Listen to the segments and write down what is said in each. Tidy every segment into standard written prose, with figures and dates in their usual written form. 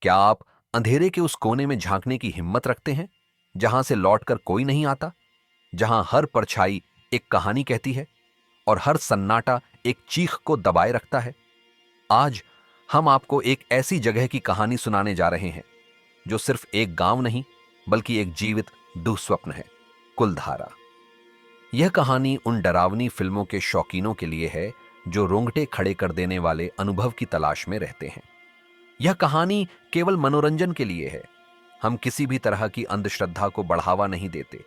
क्या आप अंधेरे के उस कोने में झांकने की हिम्मत रखते हैं जहां से लौटकर कोई नहीं आता, जहां हर परछाई एक कहानी कहती है और हर सन्नाटा एक चीख को दबाए रखता है? आज हम आपको एक ऐसी जगह की कहानी सुनाने जा रहे हैं जो सिर्फ एक गांव नहीं बल्कि एक जीवित दुःस्वप्न है, कुलधारा। यह कहानी उन डरावनी फिल्मों के शौकीनों के लिए है जो रोंगटे खड़े कर देने वाले अनुभव की तलाश में रहते हैं। यह कहानी केवल मनोरंजन के लिए है। हम किसी भी तरह की अंधश्रद्धा को बढ़ावा नहीं देते,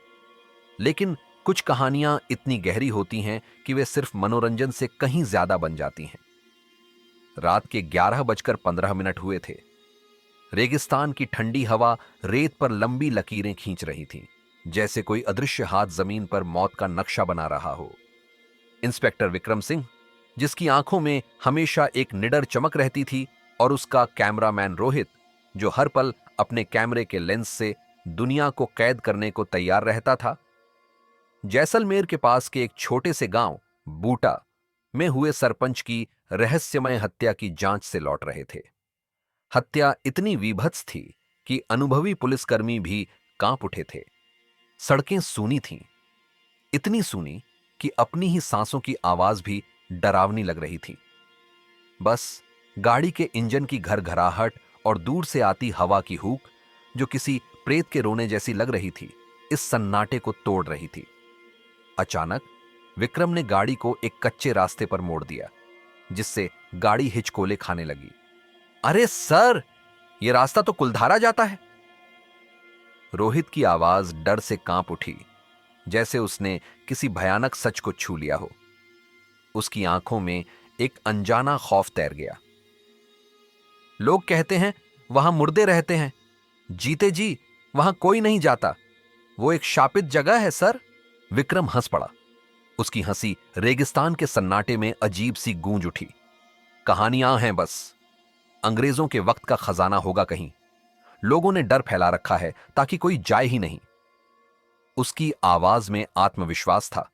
लेकिन कुछ कहानियां इतनी गहरी होती हैं कि वे सिर्फ मनोरंजन से कहीं ज्यादा बन जाती हैं। रात के 11:15 हुए थे। रेगिस्तान की ठंडी हवा रेत पर लंबी लकीरें खींच रही थी, जैसे कोई अदृश्य हाथ जमीन पर मौत का नक्शा बना रहा हो। इंस्पेक्टर विक्रम सिंह, जिसकी आंखों में हमेशा एक निडर चमक रहती थी, और उसका कैमरामैन रोहित, जो हर पल अपने कैमरे के लेंस से दुनिया को कैद करने को तैयार रहता था, जैसलमेर के पास के एक छोटे से गांव बूटा में हुए सरपंच की रहस्यमय हत्या की जांच से लौट रहे थे। हत्या इतनी वीभत्स थी कि अनुभवी पुलिसकर्मी भी कांप उठे थे। सड़कें सूनी थीं, इतनी सूनी कि अपनी ही सांसों की आवाज भी डरावनी लग रही थी। बस गाड़ी के इंजन की घरघराहट और दूर से आती हवा की हूक, जो किसी प्रेत के रोने जैसी लग रही थी, इस सन्नाटे को तोड़ रही थी। अचानक विक्रम ने गाड़ी को एक कच्चे रास्ते पर मोड़ दिया, जिससे गाड़ी हिचकोले खाने लगी। अरे सर, यह रास्ता तो कुलधारा जाता है। रोहित की आवाज डर से कांप उठी, जैसे उसने किसी भयानक सच को छू लिया हो। उसकी आंखों में एक अनजाना खौफ तैर गया। लोग कहते हैं वहां मुर्दे रहते हैं, जीते जी वहां कोई नहीं जाता। वो एक शापित जगह है सर। विक्रम हंस पड़ा। उसकी हंसी रेगिस्तान के सन्नाटे में अजीब सी गूंज उठी। कहानियां हैं बस, अंग्रेजों के वक्त का खजाना होगा कहीं। लोगों ने डर फैला रखा है ताकि कोई जाए ही नहीं। उसकी आवाज में आत्मविश्वास था,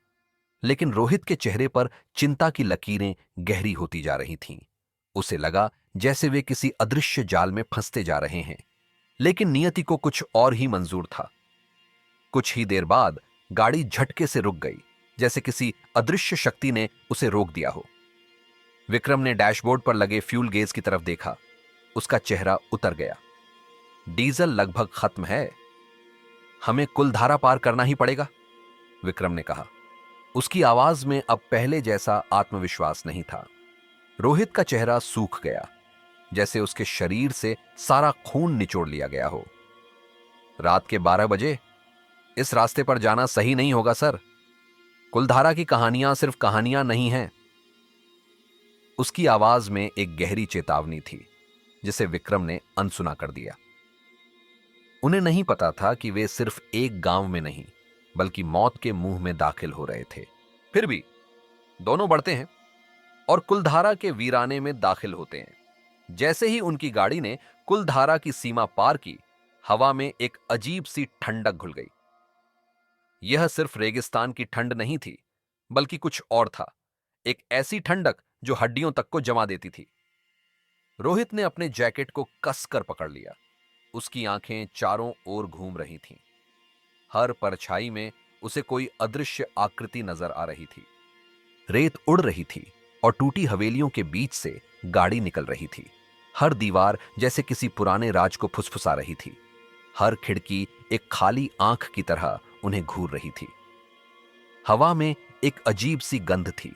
लेकिन रोहित के चेहरे पर चिंता की लकीरें गहरी होती जा रही थीं। उसे लगा जैसे वे किसी अदृश्य जाल में फंसते जा रहे हैं, लेकिन नियति को कुछ और ही मंजूर था। कुछ ही देर बाद गाड़ी झटके से रुक गई, जैसे किसी अदृश्य शक्ति ने उसे रोक दिया हो। विक्रम ने डैशबोर्ड पर लगे फ्यूल गेज की तरफ देखा। उसका चेहरा उतर गया। डीजल लगभग खत्म है, हमें कुलधारा पार करना ही पड़ेगा, विक्रम ने कहा। उसकी आवाज में अब पहले जैसा आत्मविश्वास नहीं था। रोहित का चेहरा सूख गया, जैसे उसके शरीर से सारा खून निचोड़ लिया गया हो। रात के 12 बजे इस रास्ते पर जाना सही नहीं होगा सर। कुलधारा की कहानियां सिर्फ कहानियां नहीं हैं। उसकी आवाज में एक गहरी चेतावनी थी, जिसे विक्रम ने अनसुना कर दिया। उन्हें नहीं पता था कि वे सिर्फ एक गांव में नहीं बल्कि मौत के मुंह में दाखिल हो रहे थे। फिर भी दोनों बढ़ते हैं और कुलधारा के वीराने में दाखिल होते हैं। जैसे ही उनकी गाड़ी ने कुलधारा की सीमा पार की, हवा में एक अजीब सी ठंडक घुल गई। यह सिर्फ रेगिस्तान की ठंड नहीं थी, बल्कि कुछ और था। एक ऐसी ठंडक जो हड्डियों तक को जमा देती थी। रोहित ने अपने जैकेट को कसकर पकड़ लिया। उसकी आंखें चारों ओर घूम रही थीं। हर परछाई में उसे कोई अदृश्य आकृति नजर आ रही थी। रेत उड़ रही थी और टूटी हवेलियों के बीच से गाड़ी निकल रही थी। हर दीवार जैसे किसी पुराने राज को फुसफुसा रही थी। हर खिड़की एक खाली आंख की तरह उन्हें घूर रही थी। हवा में एक अजीब सी गंध थी,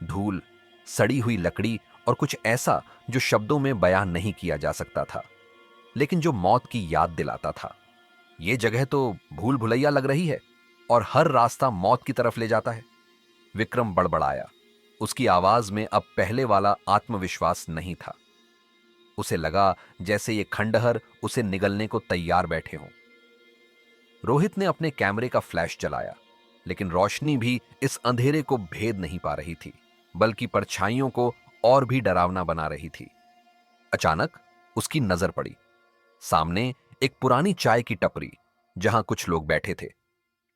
धूल, सड़ी हुई लकड़ी और कुछ ऐसा जो शब्दों में बयान नहीं किया जा सकता था, लेकिन जो मौत की याद दिलाता था। यह जगह तो भूल भुलैया लग रही है और हर रास्ता मौत की तरफ ले जाता है, विक्रम बड़बड़ाया। उसकी आवाज में अब पहले वाला आत्मविश्वास नहीं था। उसे लगा जैसे ये खंडहर उसे निगलने को तैयार बैठे हों। रोहित ने अपने कैमरे का फ्लैश जलाया, लेकिन रोशनी भी इस अंधेरे को भेद नहीं पा रही थी, बल्कि परछाइयों को और भी डरावना बना रही थी। अचानक उसकी नजर पड़ी। सामने एक पुरानी चाय की टपरी, जहां कुछ लोग बैठे थे।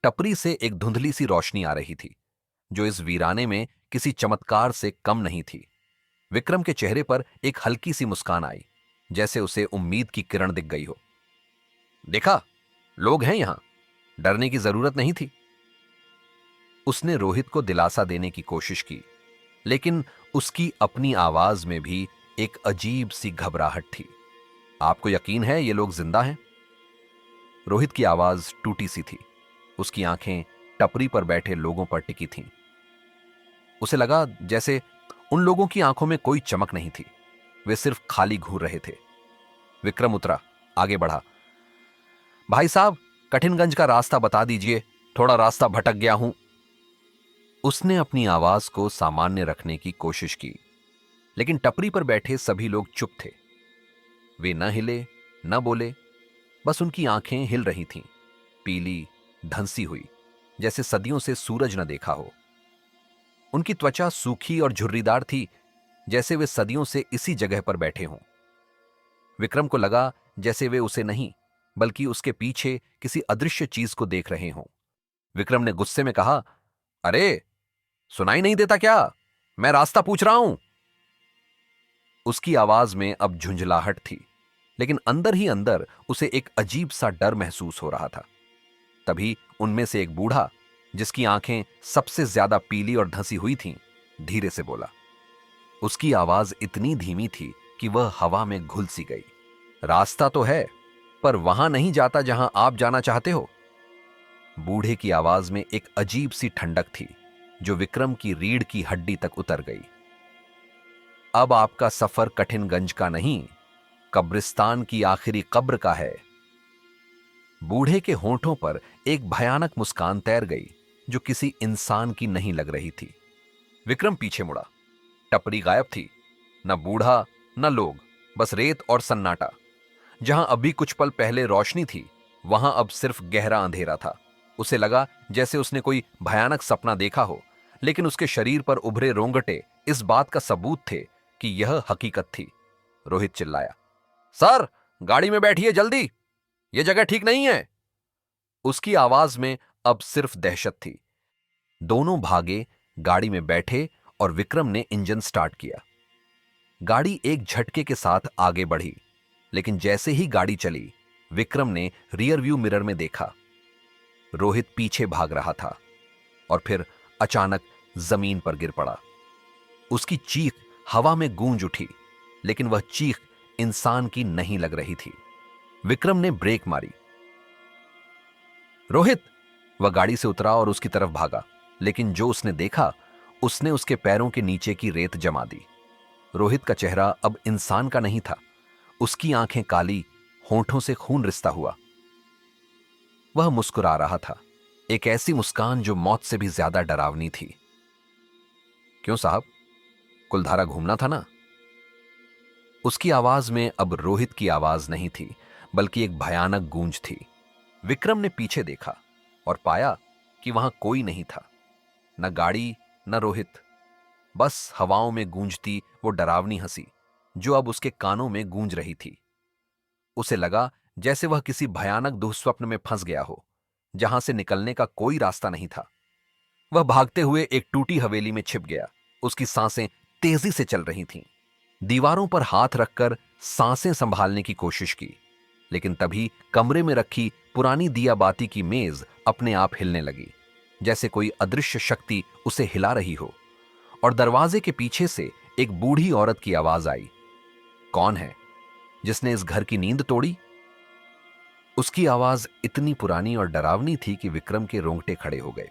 टपरी से एक धुंधली सी रोशनी आ रही थी, जो इस वीराने में किसी चमत्कार से कम नहीं थी। विक्रम के चेहरे पर एक हल्की सी मुस्कान आई, जैसे उसे उम्मीद की किरण दिख गई हो। देखा, लोग हैं यहां, डरने की जरूरत नहीं थी। उसने रोहित को दिलासा देने की कोशिश की, लेकिन उसकी अपनी आवाज में भी एक अजीब सी घबराहट थी। आपको यकीन है ये लोग जिंदा हैं? रोहित की आवाज टूटी सी थी। उसकी आंखें टपरी पर बैठे लोगों पर टिकी थीं। उसे लगा जैसे उन लोगों की आंखों में कोई चमक नहीं थी, वे सिर्फ खाली घूर रहे थे। विक्रम उतरा, आगे बढ़ा। भाई साहब, कठिनगंज का रास्ता बता दीजिए, थोड़ा रास्ता भटक गया हूं। उसने अपनी आवाज को सामान्य रखने की कोशिश की, लेकिन टपरी पर बैठे सभी लोग चुप थे। वे न हिले न बोले, बस उनकी आंखें हिल रही थीं, पीली, धंसी हुई, जैसे सदियों से सूरज न देखा हो। उनकी त्वचा सूखी और झुर्रीदार थी, जैसे वे सदियों से इसी जगह पर बैठे हों। विक्रम को लगा जैसे वे उसे नहीं, बल्कि उसके पीछे किसी अदृश्य चीज को देख रहे हों। विक्रम ने गुस्से में कहा, अरे, सुनाई नहीं देता क्या? मैं रास्ता पूछ रहा हूं। उसकी आवाज में अब झुंझलाहट थी, लेकिन अंदर ही अंदर उसे एक अजीब सा डर महसूस हो रहा था। तभी उनमें से एक बूढ़ा, जिसकी आंखें सबसे ज्यादा पीली और धंसी हुई थीं, धीरे से बोला। उसकी आवाज इतनी धीमी थी कि वह हवा में घुल सी गई। रास्ता तो है, पर वहां नहीं जाता जहां आप जाना चाहते हो। बूढ़े की आवाज में एक अजीब सी ठंडक थी, जो विक्रम की रीढ़ की हड्डी तक उतर गई। अब आपका सफर कठिनगंज का नहीं, कब्रिस्तान की आखिरी कब्र का है। बूढ़े के होंठों पर एक भयानक मुस्कान तैर गई, जो किसी इंसान की नहीं लग रही थी। विक्रम पीछे मुड़ा। टपरी गायब थी, न बूढ़ा न लोग, बस रेत और सन्नाटा। जहां अभी कुछ पल पहले रोशनी थी, वहां अब सिर्फ गहरा अंधेरा था। उसे लगा जैसे उसने कोई भयानक सपना देखा हो, लेकिन उसके शरीर पर उभरे रोंगटे इस बात का सबूत थे कि यह हकीकत थी। रोहित चिल्लाया, सर, गाड़ी में बैठिए जल्दी, यह जगह ठीक नहीं है। उसकी आवाज में अब सिर्फ दहशत थी। दोनों भागे, गाड़ी में बैठे और विक्रम ने इंजन स्टार्ट किया। गाड़ी एक झटके के साथ आगे बढ़ी, लेकिन जैसे ही गाड़ी चली, विक्रम ने रियर व्यू मिरर में देखा। रोहित पीछे भाग रहा था और फिर अचानक जमीन पर गिर पड़ा। उसकी चीख हवा में गूंज उठी, लेकिन वह चीख इंसान की नहीं लग रही थी। विक्रम ने ब्रेक मारी। रोहित! वह गाड़ी से उतरा और उसकी तरफ भागा, लेकिन जो उसने देखा, उसने उसके पैरों के नीचे की रेत जमा दी। रोहित का चेहरा अब इंसान का नहीं था। उसकी आंखें काली, होंठों से खून रिसता हुआ। वह मुस्कुरा रहा था, एक ऐसी मुस्कान जो मौत से भी ज्यादा डरावनी थी। क्यों साहब, कुलधारा घूमना था ना? उसकी आवाज में अब रोहित की आवाज नहीं थी, बल्कि एक भयानक गूंज थी। विक्रम ने पीछे देखा और पाया कि वहां कोई नहीं था, न गाड़ी न रोहित, बस हवाओं में गूंजती वो डरावनी हंसी, जो अब उसके कानों में गूंज रही थी। उसे लगा जैसे वह किसी भयानक दुःस्वप्न में फंस गया हो, जहां से निकलने का कोई रास्ता नहीं था। वह भागते हुए एक टूटी हवेली में छिप गया। उसकी सांसें तेजी से चल रही थीं। दीवारों पर हाथ रखकर सांसें संभालने की कोशिश की, लेकिन तभी कमरे में रखी पुरानी दिया बाती की मेज अपने आप हिलने लगी, जैसे कोई अदृश्य शक्ति उसे हिला रही हो। और दरवाजे के पीछे से एक बूढ़ी औरत की आवाज आई, कौन है जिसने इस घर की नींद तोड़ी? उसकी आवाज इतनी पुरानी और डरावनी थी कि विक्रम के रोंगटे खड़े हो गए।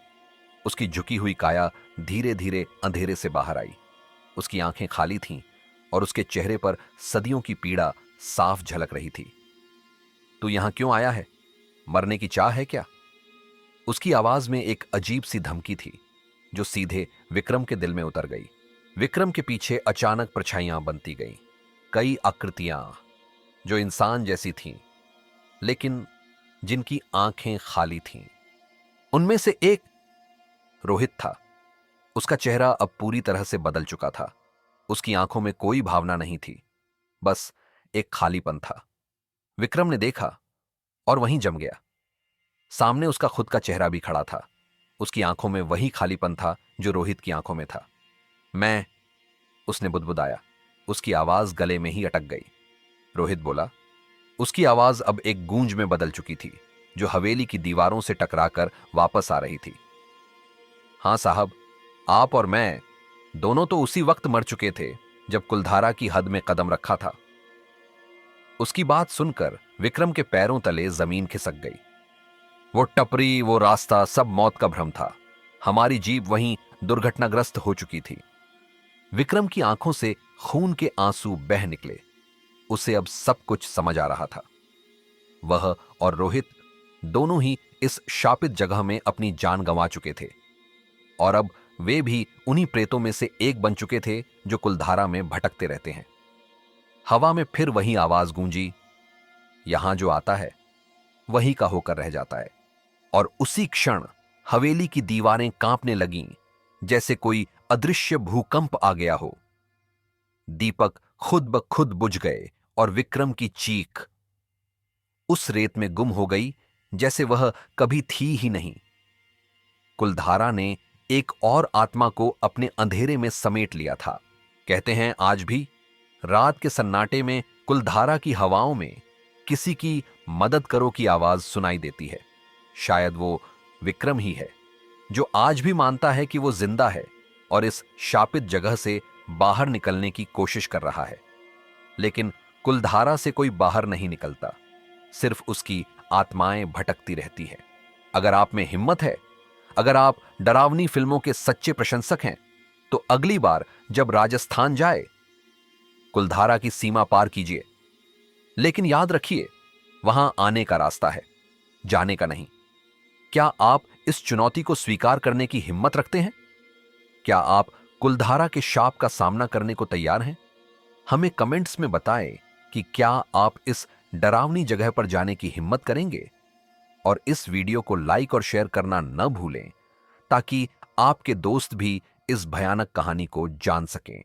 उसकी झुकी हुई काया धीरे धीरे अंधेरे से बाहर आई। उसकी आंखें खाली थीं और उसके चेहरे पर सदियों की पीड़ा साफ झलक रही थी। तू यहां क्यों आया है? मरने की चाह है क्या? उसकी आवाज में एक अजीब सी धमकी थी, जो सीधे विक्रम के दिल में उतर गई। विक्रम के पीछे अचानक परछाइयां बनती गईं, कई आकृतियां जो इंसान जैसी थीं, लेकिन जिनकी आंखें खाली थीं। उनमें से एक रोहित था। उसका चेहरा अब पूरी तरह से बदल चुका था। उसकी आंखों में कोई भावना नहीं थी, बस एक खालीपन था। विक्रम ने देखा और वहीं जम गया। सामने उसका खुद का चेहरा भी खड़ा था। उसकी आंखों में वही खालीपन था जो रोहित की आंखों में था। मैं, उसने बुदबुदाया। उसकी आवाज गले में ही अटक गई। रोहित बोला। उसकी आवाज अब एक गूंज में बदल चुकी थी, जो हवेली की दीवारों से टकराकर वापस आ रही थी। हाँ साहब, आप और मैं दोनों तो उसी वक्त मर चुके थे जब कुलधारा की हद में कदम रखा था। उसकी बात सुनकर विक्रम के पैरों तले जमीन खिसक गई। वो टपरी, वो रास्ता, सब मौत का भ्रम था। हमारी जीप वहीं दुर्घटनाग्रस्त हो चुकी थी। विक्रम की आंखों से खून के आंसू बह निकले। उसे अब सब कुछ समझ आ रहा था। वह और रोहित दोनों ही इस शापित जगह में अपनी जान गंवा चुके थे, और अब वे भी उन्हीं प्रेतों में से एक बन चुके थे जो कुलधारा में भटकते रहते हैं। हवा में फिर वही आवाज गूंजी, यहां जो आता है वही का होकर रह जाता है। और उसी क्षण हवेली की दीवारें कांपने लगीं, जैसे कोई अदृश्य भूकंप आ गया हो। दीपक खुद ब खुद बुझ गए और विक्रम की चीख उस रेत में गुम हो गई जैसे वह कभी थी ही नहीं। कुलधारा ने एक और आत्मा को अपने अंधेरे में समेट लिया था। कहते हैं आज भी रात के सन्नाटे में कुलधारा की हवाओं में किसी की मदद करो की आवाज सुनाई देती है। शायद वो विक्रम ही है, जो आज भी मानता है कि वो जिंदा है और इस शापित जगह से बाहर निकलने की कोशिश कर रहा है। लेकिन कुलधारा से कोई बाहर नहीं निकलता, सिर्फ उसकी आत्माएं भटकती रहती है। अगर आप में हिम्मत है, अगर आप डरावनी फिल्मों के सच्चे प्रशंसक हैं, तो अगली बार जब राजस्थान जाए, कुलधारा की सीमा पार कीजिए। लेकिन याद रखिए, वहां आने का रास्ता है, जाने का नहीं। क्या आप इस चुनौती को स्वीकार करने की हिम्मत रखते हैं? क्या आप कुलधारा के शाप का सामना करने को तैयार हैं? हमें कमेंट्स में बताएं कि क्या आप इस डरावनी जगह पर जाने की हिम्मत करेंगे। और इस वीडियो को लाइक और शेयर करना न भूलें, ताकि आपके दोस्त भी इस भयानक कहानी को जान सकें।